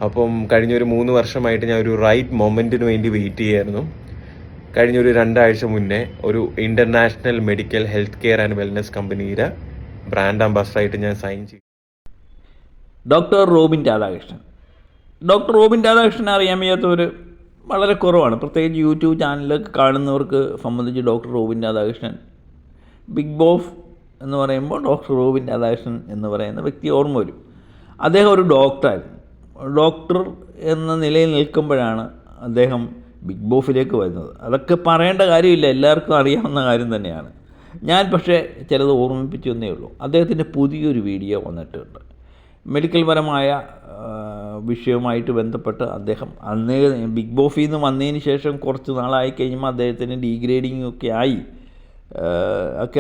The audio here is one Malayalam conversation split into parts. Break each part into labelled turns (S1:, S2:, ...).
S1: അപ്പം കഴിഞ്ഞൊരു 3 വർഷമായിട്ട് ഞാൻ ഒരു റൈറ്റ് മൊമെൻറ്റിന് വേണ്ടി വെയിറ്റ് ചെയ്യായിരുന്നു. കഴിഞ്ഞൊരു 2 ആഴ്ച മുന്നേ ഒരു international medical health care and wellness കമ്പനിയുടെ ബ്രാൻഡ് അംബാസഡറായിട്ട് ഞാൻ സൈൻ ചെയ്തു.
S2: ഡോക്ടർ റോബിൻ രാധാകൃഷ്ണൻ. ഡോക്ടർ റോബിൻ രാധാകൃഷ്ണനെ അറിയാൻ വയ്യാത്തവർ വളരെ കുറവാണ്. പ്രത്യേകിച്ച് യൂട്യൂബ് ചാനലൊക്കെ കാണുന്നവർക്ക് സംബന്ധിച്ച് doctor Robin Radhakrishnan, Bigg Boss എന്ന് പറയുമ്പോൾ ഡോക്ടർ റോബിൻ രാധാകൃഷ്ണൻ എന്ന് പറയുന്ന വ്യക്തി ഓർമ്മ വരും. അദ്ദേഹം ഒരു ഡോക്ടറായിരുന്നു. ഡോക്ടർ എന്ന നിലയിൽ നിൽക്കുമ്പോഴാണ് അദ്ദേഹം ബിഗ് ബോസിലേക്ക് വരുന്നത്. അതൊക്കെ പറയേണ്ട കാര്യമില്ല, എല്ലാവർക്കും അറിയാവുന്ന കാര്യം തന്നെയാണ്. ഞാൻ പക്ഷേ ചിലത് ഓർമ്മിപ്പിച്ചു എന്നേ ഉള്ളൂ. അദ്ദേഹത്തിൻ്റെ പുതിയൊരു വീഡിയോ വന്നിട്ടുണ്ട്. മെഡിക്കൽ പരമായ വിഷയവുമായിട്ട് ബന്ധപ്പെട്ട് അദ്ദേഹം അന്നേ ബിഗ് ബോസിൽ നിന്ന് വന്നതിന് ശേഷം കുറച്ച് നാളായി കഴിയുമ്പോൾ അദ്ദേഹത്തിന് ഡീഗ്രേഡിങ് ഒക്കെ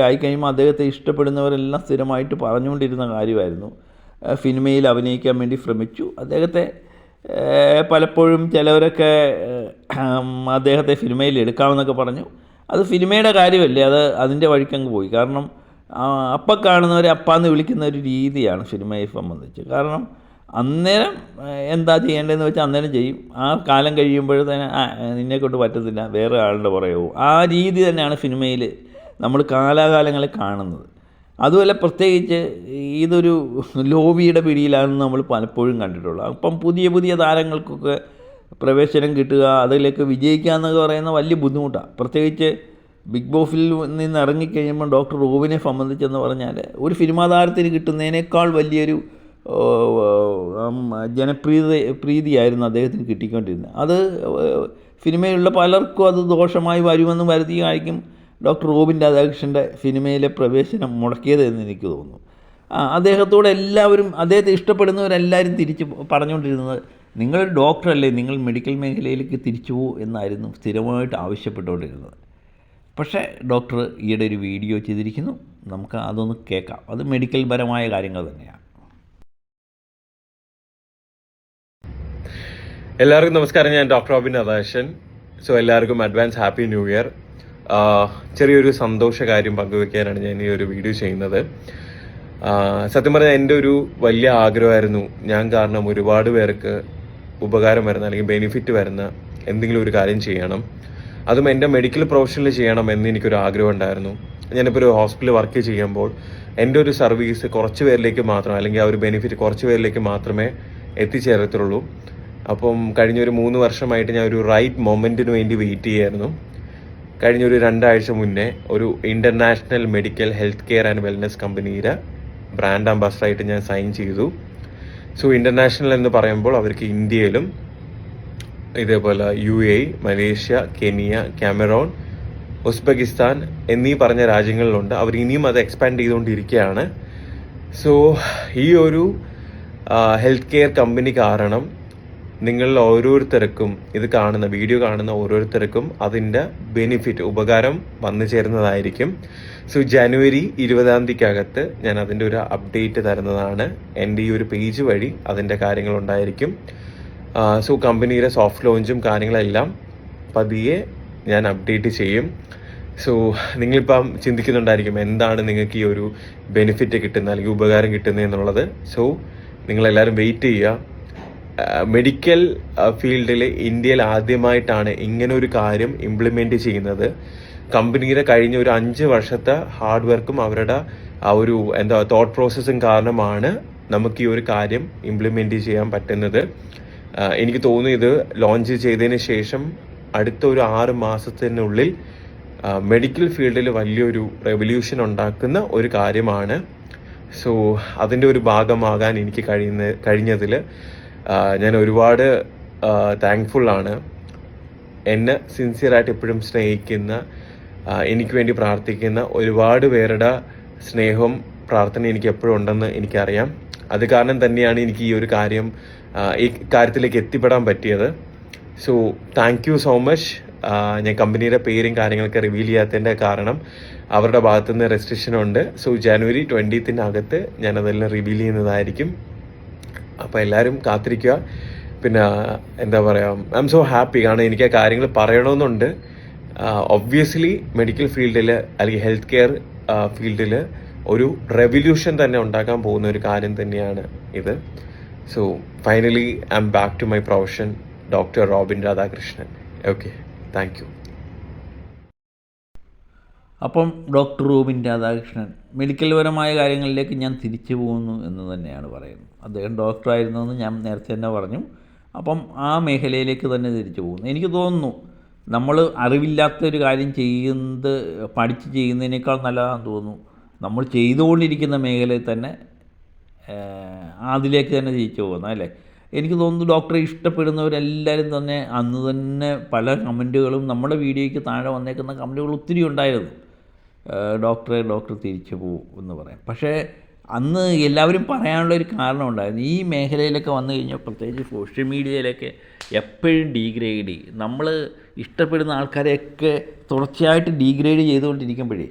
S2: ആയിക്കഴിയുമ്പോൾ അദ്ദേഹത്തെ ഇഷ്ടപ്പെടുന്നവരെല്ലാം സ്ഥിരമായിട്ട് പറഞ്ഞുകൊണ്ടിരുന്ന കാര്യമായിരുന്നു. സിനിമയിൽ അഭിനയിക്കാൻ വേണ്ടി ശ്രമിച്ചു. അദ്ദേഹത്തെ പലപ്പോഴും ചിലവരൊക്കെ അദ്ദേഹത്തെ സിനിമയിൽ എടുക്കാമെന്നൊക്കെ പറഞ്ഞു. അത് സിനിമയുടെ കാര്യമല്ലേ, അതിൻ്റെ വഴിക്കങ്ങ് പോയി. കാരണം അപ്പം കാണുന്നവരെ അപ്പാന്ന് വിളിക്കുന്ന ഒരു രീതിയാണ് സിനിമയെ സംബന്ധിച്ച്. കാരണം അന്നേരം എന്താ ചെയ്യേണ്ടതെന്ന് വെച്ചാൽ അന്നേരം ചെയ്യും. ആ കാലം കഴിയുമ്പോഴത്തേന് നിന്നെക്കൊണ്ട് പറ്റത്തില്ല, വേറെ ആളുടെ പുറകെ പോകും. ആ രീതി തന്നെയാണ് സിനിമയിൽ നമ്മൾ കാലാകാലങ്ങളിൽ കാണുന്നത്. അതുമല്ല, പ്രത്യേകിച്ച് ഇതൊരു ലോബിയുടെ പിടിയിലാണെന്ന് നമ്മൾ പലപ്പോഴും കണ്ടിട്ടുള്ളൂ. അപ്പം പുതിയ പുതിയ താരങ്ങൾക്കൊക്കെ പ്രവേശനം കിട്ടുക, അതിലേക്ക് വിജയിക്കുക എന്നൊക്കെ പറയുന്ന വലിയ ബുദ്ധിമുട്ടാണ്. പ്രത്യേകിച്ച് ബിഗ് ബോസിൽ നിന്ന് ഇറങ്ങിക്കഴിയുമ്പോൾ ഡോക്ടർ റോബിനെ സംബന്ധിച്ചെന്ന് പറഞ്ഞാൽ ഒരു സിനിമാ താരത്തിന് കിട്ടുന്നതിനേക്കാൾ വലിയൊരു പ്രീതിയായിരുന്നു അദ്ദേഹത്തിന് കിട്ടിക്കൊണ്ടിരുന്നത്. അത് സിനിമയിലുള്ള പലർക്കും അത് ദോഷമായി വരുമെന്ന് വരുത്തിയായിരിക്കും ഡോക്ടർ റോബിൻ രാധാകൃഷ്ണൻ്റെ സിനിമയിലെ പ്രവേശനം മുടക്കിയത് എന്ന് എനിക്ക് തോന്നുന്നു. അദ്ദേഹത്തോട് എല്ലാവരും, അദ്ദേഹത്തെ ഇഷ്ടപ്പെടുന്നവരെല്ലാവരും തിരിച്ച് പറഞ്ഞുകൊണ്ടിരുന്നത്, നിങ്ങളൊരു ഡോക്ടറല്ലേ, നിങ്ങൾ മെഡിക്കൽ മേഖലയിലേക്ക് തിരിച്ചു പോകും എന്നായിരുന്നു സ്ഥിരമായിട്ട് ആവശ്യപ്പെട്ടുകൊണ്ടിരുന്നത്. പക്ഷേ ഡോക്ടർ ഈയിടെ ഒരു വീഡിയോ ചെയ്തിരിക്കുന്നു, നമുക്ക് അതൊന്ന് കേൾക്കാം. അത് മെഡിക്കൽ പരമായ കാര്യങ്ങൾ തന്നെയാണ്.
S1: എല്ലാവർക്കും നമസ്കാരം, ഞാൻ ഡോക്ടർ റോബിൻ രാധാകൃഷ്ണൻ. സോ എല്ലാവർക്കും അഡ്വാൻസ് ഹാപ്പി ന്യൂ ഇയർ. ചെറിയൊരു സന്തോഷ കാര്യം പങ്കുവെക്കാനാണ് ഞാൻ ഈ ഒരു വീഡിയോ ചെയ്യുന്നത്. സത്യം പറഞ്ഞാൽ എൻ്റെ ഒരു വലിയ ആഗ്രഹമായിരുന്നു, ഞാൻ കാരണം ഒരുപാട് പേർക്ക് ഉപകാരം വരുന്ന അല്ലെങ്കിൽ ബെനിഫിറ്റ് വരുന്ന എന്തെങ്കിലും ഒരു കാര്യം ചെയ്യണം, അതും എൻ്റെ മെഡിക്കൽ പ്രൊഫഷനിൽ ചെയ്യണം എന്ന് എനിക്കൊരു ആഗ്രഹം ഉണ്ടായിരുന്നു. ഞാനിപ്പോൾ ഒരു ഹോസ്പിറ്റലിൽ വർക്ക് ചെയ്യുമ്പോൾ എൻ്റെ ഒരു സർവീസ് കുറച്ച് പേരിലേക്ക് മാത്രം, അല്ലെങ്കിൽ ആ ഒരു ബെനിഫിറ്റ് കുറച്ച് പേരിലേക്ക് മാത്രമേ എത്തിച്ചേരത്തുള്ളൂ. അപ്പം കഴിഞ്ഞൊരു 3 വർഷമായിട്ട് ഞാൻ ഒരു റൈറ്റ് മൊമെൻറ്റിന് വേണ്ടി വെയിറ്റ് ചെയ്യായിരുന്നു. കഴിഞ്ഞൊരു 2 ആഴ്ച മുന്നേ ഒരു international medical health care and wellness കമ്പനിയുടെ ബ്രാൻഡ് അംബാസഡറായിട്ട് ഞാൻ സൈൻ ചെയ്തു. സോ ഇൻ്റർനാഷണൽ എന്ന് പറയുമ്പോൾ അവർക്ക് ഇന്ത്യയിലും ഇതേപോലെ UAE, Malaysia, Kenya, Cameroon, Uzbekistan എന്നീ പറഞ്ഞ രാജ്യങ്ങളിലുണ്ട്. അവർ ഇനിയും അത് എക്സ്പാൻഡ് ചെയ്തുകൊണ്ടിരിക്കുകയാണ്. സോ ഈ ഒരു ഹെൽത്ത് കെയർ കമ്പനി കാരണം നിങ്ങളിൽ ഓരോരുത്തർക്കും, ഇത് കാണുന്ന വീഡിയോ കാണുന്ന ഓരോരുത്തർക്കും അതിൻ്റെ ബെനിഫിറ്റ്, ഉപകാരം വന്നു ചേരുന്നതായിരിക്കും. സോ ജനുവരി 20 ഞാൻ അതിൻ്റെ ഒരു അപ്ഡേറ്റ് തരുന്നതാണ്. എൻ്റെ ഈ ഒരു പേജ് വഴി അതിൻ്റെ കാര്യങ്ങളുണ്ടായിരിക്കും. സോ കമ്പനിയുടെ സോഫ്റ്റ് ലോഞ്ചും കാര്യങ്ങളെല്ലാം പതിയെ ഞാൻ അപ്ഡേറ്റ് ചെയ്യും. സോ നിങ്ങളിപ്പം ചിന്തിക്കുന്നുണ്ടായിരിക്കും എന്താണ് നിങ്ങൾക്ക് ഈ ഒരു ബെനിഫിറ്റ് കിട്ടുന്നത് അല്ലെങ്കിൽ ഉപകാരം കിട്ടുന്നത് എന്നുള്ളത്. സോ നിങ്ങളെല്ലാവരും വെയിറ്റ് ചെയ്യുക. മെഡിക്കൽ ഫീൽഡിൽ ഇന്ത്യയിൽ ആദ്യമായിട്ടാണ് ഇങ്ങനൊരു കാര്യം ഇംപ്ലിമെൻറ്റ് ചെയ്യുന്നത്. കമ്പനിയുടെ കഴിഞ്ഞ ഒരു 5 വർഷത്തെ ഹാർഡ് വർക്കും അവരുടെ ആ ഒരു തോട്ട് പ്രോസസ്സും കാരണമാണ് നമുക്ക് ഈ ഒരു കാര്യം ഇംപ്ലിമെൻറ്റ് ചെയ്യാൻ പറ്റുന്നത്. എനിക്ക് തോന്നുന്നു ഇത് ലോഞ്ച് ചെയ്തതിന് ശേഷം അടുത്ത ഒരു 6 മാസത്തിനുള്ളിൽ മെഡിക്കൽ ഫീൽഡിൽ വലിയൊരു റെവല്യൂഷൻ ഉണ്ടാക്കുന്ന ഒരു കാര്യമാണ്. സോ അതിൻ്റെ ഒരു ഭാഗമാകാൻ എനിക്ക് കഴിഞ്ഞതിൽ ഞാൻ ഒരുപാട് താങ്ക്ഫുള്ളാണ്. എന്നെ സിൻസിയറായിട്ട് എപ്പോഴും സ്നേഹിക്കുന്ന, എനിക്ക് വേണ്ടി പ്രാർത്ഥിക്കുന്ന ഒരുപാട് പേരുടെ സ്നേഹവും പ്രാർത്ഥന എനിക്ക് എപ്പോഴും ഉണ്ടെന്ന് എനിക്കറിയാം. അത് കാരണം തന്നെയാണ് എനിക്ക് ഈ ഒരു കാര്യത്തിലേക്ക് എത്തിപ്പെടാൻ പറ്റിയത്. So thank you so much. ഞാൻ കമ്പനിയുടെ പേരും കാര്യങ്ങളൊക്കെ റിവീൽ ചെയ്യാത്തതിൻ്റെ കാരണം അവരുടെ ഭാഗത്തുനിന്ന് റെസ്ട്രിക്ഷൻ ഉണ്ട്. സോ ജനുവരി 20 ഞാനതെല്ലാം റിവീൽ ചെയ്യുന്നതായിരിക്കും. അപ്പോൾ എല്ലാവരും കാത്തിരിക്കുക. പിന്നെ എന്താ പറയുക, ഐ എം സോ ഹാപ്പി. കാരണം എനിക്ക് ആ കാര്യങ്ങൾ പറയണമെന്നുണ്ട്. ഒബ്വിയസ്ലി മെഡിക്കൽ ഫീൽഡിൽ അല്ലെങ്കിൽ ഹെൽത്ത് കെയർ ഫീൽഡിൽ ഒരു റെവല്യൂഷൻ തന്നെ ഉണ്ടാക്കാൻ പോകുന്ന ഒരു കാര്യം തന്നെയാണ് ഇത്. So finally, I'm back to my profession, Dr. Robin Radhakrishnan. Okay, thank you.
S2: അപ്പം ഡോക്ടർ റോബിൻ രാധാകൃഷ്ണൻ മെഡിക്കൽ പരമായ കാര്യങ്ങളിലേക്ക് ഞാൻ തിരിച്ചു പോകുന്നു എന്ന് തന്നെയാണ് പറയുന്നത്. അദ്ദേഹം ഡോക്ടറായിരുന്നെന്ന് ഞാൻ നേരത്തെ തന്നെ പറഞ്ഞു. അപ്പം ആ മേഖലയിലേക്ക് തന്നെ തിരിച്ചു പോകുന്നു. എനിക്ക് തോന്നുന്നു നമ്മൾ അറിവില്ലാത്തൊരു കാര്യം പഠിച്ച് ചെയ്യുന്നതിനേക്കാൾ നല്ലതാണെന്ന് തോന്നുന്നു നമ്മൾ ചെയ്തുകൊണ്ടിരിക്കുന്ന മേഖലയിൽ തന്നെ അതിലേക്ക് തന്നെ തിരിച്ചു പോകുന്നത്, അല്ലേ? എനിക്ക് തോന്നുന്നു ഡോക്ടറെ ഇഷ്ടപ്പെടുന്നവരെല്ലാവരും തന്നെ അന്ന് തന്നെ പല കമൻറ്റുകളും നമ്മുടെ വീഡിയോയ്ക്ക് താഴെ വന്നേക്കുന്ന കമൻറ്റുകൾ ഒത്തിരി ഉണ്ടായിരുന്നു. ഡോക്ടർ തിരിച്ചു പോകും എന്ന് പറയാം. പക്ഷേ അന്ന് എല്ലാവരും പറയാനുള്ളൊരു കാരണം ഉണ്ടായിരുന്നു. ഈ മേഖലയിലൊക്കെ വന്നു കഴിഞ്ഞാൽ, പ്രത്യേകിച്ച് സോഷ്യൽ മീഡിയയിലൊക്കെ എപ്പോഴും ഡീഗ്രേഡ് ചെയ്യും. നമ്മൾ ഇഷ്ടപ്പെടുന്ന ആൾക്കാരെയൊക്കെ തുടർച്ചയായിട്ട് ഡീഗ്രേഡ് ചെയ്തുകൊണ്ടിരിക്കുമ്പോഴേ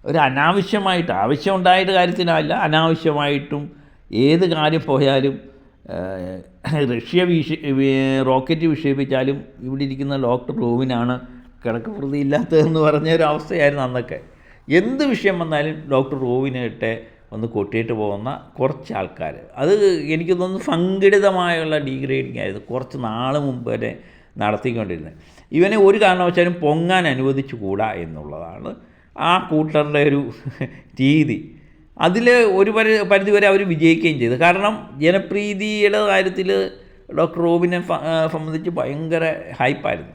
S2: ഒരു അനാവശ്യമായിട്ട്, ആവശ്യമുണ്ടായിട്ട് കാര്യത്തിനല്ല, അനാവശ്യമായിട്ടും ഏത് കാര്യം പോയാലും റഷ്യ റോക്കറ്റ് വിക്ഷേപിച്ചാലും ഇവിടെ ഇരിക്കുന്ന ഡോക്ടർ റോബിനാണ് കിടക്കപ്രതി ഇല്ലാത്തതെന്ന് പറഞ്ഞ ഒരു അവസ്ഥയായിരുന്നു അന്നൊക്കെ. എന്ത് വിഷയം വന്നാലും ഡോക്ടർ റോബിനായിട്ട് ഒന്ന് കൊട്ടിയിട്ട് പോകുന്ന കുറച്ച് ആൾക്കാർ, അത് എനിക്ക് തോന്നുന്നു സംഘടിതമായുള്ള ഡീഗ്രേഡിങ് ആയിരുന്നു കുറച്ച് നാൾ മുമ്പ് വരെ നടത്തിക്കൊണ്ടിരുന്നത്. ഇവനെ ഒരു കാരണവശാലും പൊങ്ങാൻ അനുവദിച്ചു കൂടാ എന്നുള്ളതാണ് ആ കൂട്ടരുടെ ഒരു രീതി. അതിൽ ഒരു പരിധിവരെ അവർ വിജയിക്കുകയും ചെയ്തു. കാരണം ജനപ്രീതിയുടെ കാര്യത്തിൽ ഡോക്ടർ റോബിനെ സംബന്ധിച്ച് ഭയങ്കര ഹൈപ്പായിരുന്നു.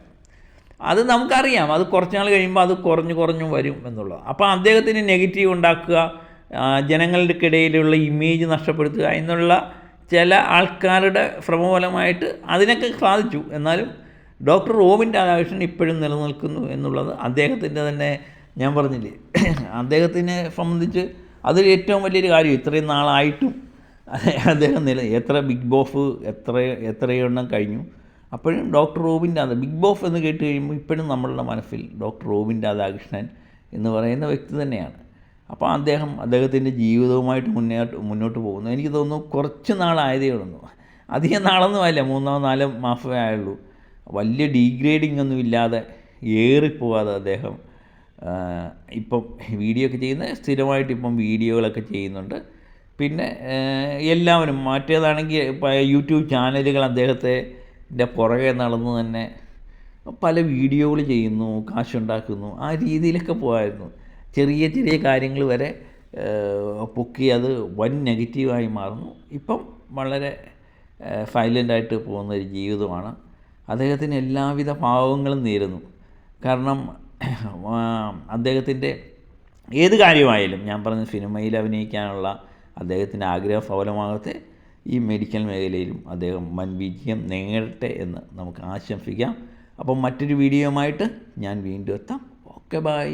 S2: അത് നമുക്കറിയാം. അത് കുറച്ച് നാൾ കഴിയുമ്പോൾ അത് കുറഞ്ഞു വരും എന്നുള്ളത്. അപ്പോൾ അദ്ദേഹത്തിന് നെഗറ്റീവ് ഉണ്ടാക്കുക, ജനങ്ങൾക്കിടയിലുള്ള ഇമേജ് നഷ്ടപ്പെടുത്തുക എന്നുള്ള ചില ആൾക്കാരുടെ ശ്രമഫലമായിട്ട് അതിനൊക്കെ സാധിച്ചു. എന്നാലും ഡോക്ടർ റോബിൻ രാധാകൃഷ്ണൻ ഇപ്പോഴും നിലനിൽക്കുന്നു എന്നുള്ളത് അദ്ദേഹത്തിൻ്റെ തന്നെ, ഞാൻ പറഞ്ഞില്ലേ, അദ്ദേഹത്തിനെ സംബന്ധിച്ച് അതൊരു ഏറ്റവും വലിയൊരു കാര്യം. ഇത്രയും നാളായിട്ടും അദ്ദേഹം എത്ര ബിഗ് ബോസ് എത്രയെണ്ണം കഴിഞ്ഞു, അപ്പോഴും ഡോക്ടർ റോബിൻ ബിഗ് ബോസ് എന്ന് കേട്ട് കഴിയുമ്പോൾ ഇപ്പോഴും നമ്മളുടെ മനസ്സിൽ ഡോക്ടർ റോബിൻ രാധാകൃഷ്ണൻ എന്ന് പറയുന്ന വ്യക്തി തന്നെയാണ്. അപ്പോൾ അദ്ദേഹത്തിൻ്റെ ജീവിതവുമായിട്ട് മുന്നോട്ട് പോകുന്നു. എനിക്ക് തോന്നുന്നു കുറച്ച് നാളായതേ ഉള്ളൂ, അധികം നാളൊന്നും ആയില്ല, 3-4 മാസമേ ആയുള്ളൂ. വലിയ ഡീഗ്രേഡിംഗ് ഒന്നും ഇല്ലാതെ ഏറിപ്പോവാതെ അദ്ദേഹം ഇപ്പം വീഡിയോ ഒക്കെ സ്ഥിരമായിട്ട് ഇപ്പം വീഡിയോകളൊക്കെ ചെയ്യുന്നുണ്ട്. പിന്നെ എല്ലാവരും മറ്റേതാണെങ്കിൽ യൂട്യൂബ് ചാനലുകൾ അദ്ദേഹത്തിൻ്റെ പുറകെ നടന്ന് തന്നെ പല വീഡിയോകൾ ചെയ്യുന്നു, കാശുണ്ടാക്കുന്നു. ആ രീതിയിലൊക്കെ പോകായിരുന്നു. ചെറിയ കാര്യങ്ങൾ വരെ പൊക്കി അത് വൻ നെഗറ്റീവായി മാറുന്നു. ഇപ്പം വളരെ സൈലൻ്റായിട്ട് പോകുന്നൊരു ജീവിതമാണ്. അദ്ദേഹത്തിന് എല്ലാവിധ പാവങ്ങളും നേരുന്നു. കാരണം അദ്ദേഹത്തിൻ്റെ ഏത് കാര്യമായാലും, ഞാൻ പറഞ്ഞ സിനിമയിൽ അഭിനയിക്കാനുള്ള അദ്ദേഹത്തിൻ്റെ ആഗ്രഹം സഫലമാകട്ടെ. ഈ മെഡിക്കൽ മേഖലയിലും അദ്ദേഹം വൻ വിജയം നേടട്ടെ എന്ന് നമുക്ക് ആശംസിക്കാം. അപ്പം മറ്റൊരു വീഡിയോയുമായിട്ട് ഞാൻ വീണ്ടും എത്താം. Okay, by.